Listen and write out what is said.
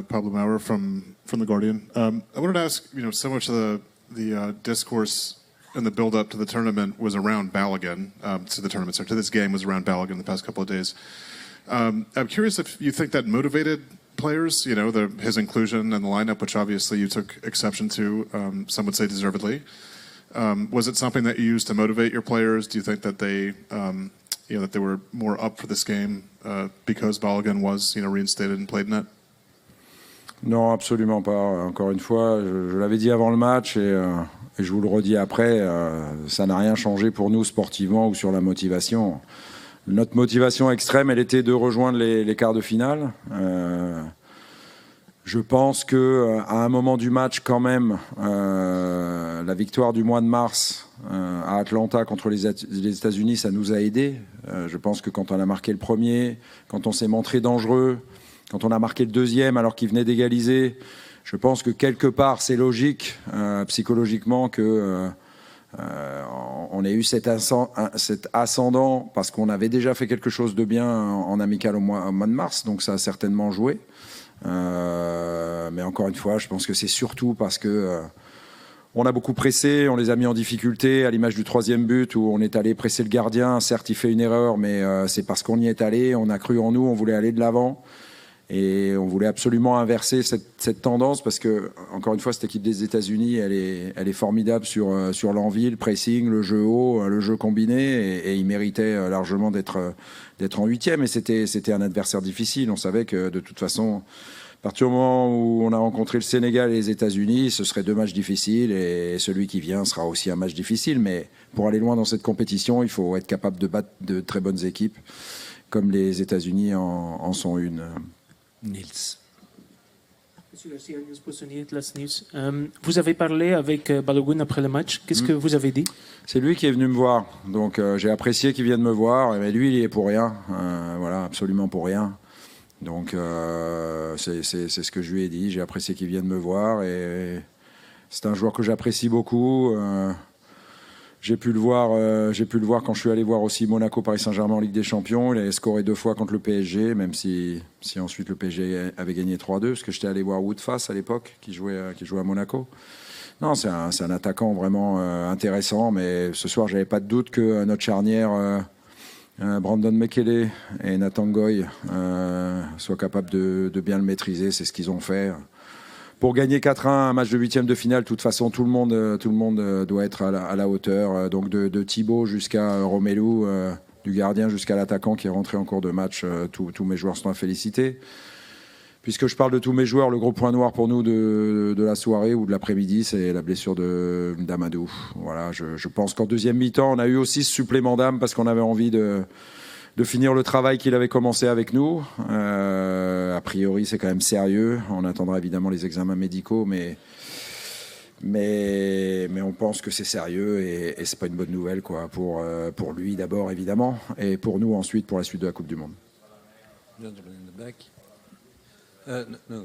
Pablo Maurer from The Guardian. I wanted to ask, so much of the discourse and the build-up to the tournament was around Balogun, to this game was around Balogun the past couple of days. I'm curious if you think that motivated players, his inclusion in the lineup, which obviously you took exception to, some would say deservedly. Was it something that you used to motivate your players? Do you think that they were more up for this game because Balogun was, reinstated and played net? Non, absolument pas. Encore une fois, je l'avais dit avant le match et je vous le redis après, ça n'a rien changé pour nous sportivement ou sur la motivation. Notre motivation extrême, elle était de rejoindre les quarts de finale. Je pense qu'à un moment du match, quand même, la victoire du mois de mars à Atlanta contre les États-Unis, ça nous a aidés. Je pense que quand on a marqué le premier, quand on s'est montré dangereux, quand on a marqué le deuxième alors qu'il venait d'égaliser, je pense que quelque part, c'est logique psychologiquement que on ait eu cet ascendant parce qu'on avait déjà fait quelque chose de bien en amical au mois de mars, donc ça a certainement joué. Mais encore une fois, je pense que c'est surtout parce que on a beaucoup pressé, on les a mis en difficulté, à l'image du troisième but où on est allé presser le gardien. Certes, il fait une erreur, mais c'est parce qu'on y est allé, on a cru en nous, on voulait aller de l'avant. Et on voulait absolument inverser cette tendance parce que, encore une fois, cette équipe des États-Unis, elle est formidable sur l'envie, le pressing, le jeu haut, le jeu combiné, et ils méritaient largement d'être en huitième. Et c'était un adversaire difficile. On savait que de toute façon, à partir du moment où on a rencontré le Sénégal et les États-Unis, ce seraient deux matchs difficiles et celui qui vient sera aussi un match difficile. Mais pour aller loin dans cette compétition, il faut être capable de battre de très bonnes équipes comme les États-Unis en sont une. Nils. Monsieur Garcia, Nils Poissonnier, Atlas News. Vous avez parlé avec Balogun après le match. Qu'est-ce que vous avez dit? C'est lui qui est venu me voir. Donc j'ai apprécié qu'il vienne me voir. Mais lui, il y est pour rien. Voilà, absolument pour rien. Donc c'est ce que je lui ai dit. J'ai apprécié qu'il vienne me voir. Et c'est un joueur que j'apprécie beaucoup. J'ai pu le voir quand je suis allé voir aussi Monaco Paris Saint-Germain en Ligue des Champions. Il avait scoré 2 fois contre le PSG, même si ensuite le PSG avait gagné 3-2, parce que j'étais allé voir Woodface à l'époque, qui jouait à Monaco. Non, c'est un attaquant vraiment intéressant, mais ce soir, j'avais pas de doute que notre charnière, Brandon Mekele et Nathan Goy, soient capables de bien le maîtriser. C'est ce qu'ils ont fait. Pour gagner 4-1, un match de huitième de finale, de toute façon, tout le monde doit être à la hauteur. Donc de Thibaut jusqu'à Romelu, du gardien jusqu'à l'attaquant qui est rentré en cours de match, tous mes joueurs sont à féliciter. Puisque je parle de tous mes joueurs, le gros point noir pour nous de la soirée ou de l'après-midi, c'est la blessure d'Amadou. Voilà, je pense qu'en deuxième mi-temps, on a eu aussi ce supplément d'âme parce qu'on avait envie de finir le travail qu'il avait commencé avec nous. A priori, c'est quand même sérieux. On attendra évidemment les examens médicaux, mais on pense que c'est sérieux et c'est pas une bonne nouvelle quoi, pour lui d'abord évidemment et pour nous ensuite pour la suite de la Coupe du Monde. Gentleman in the back. No.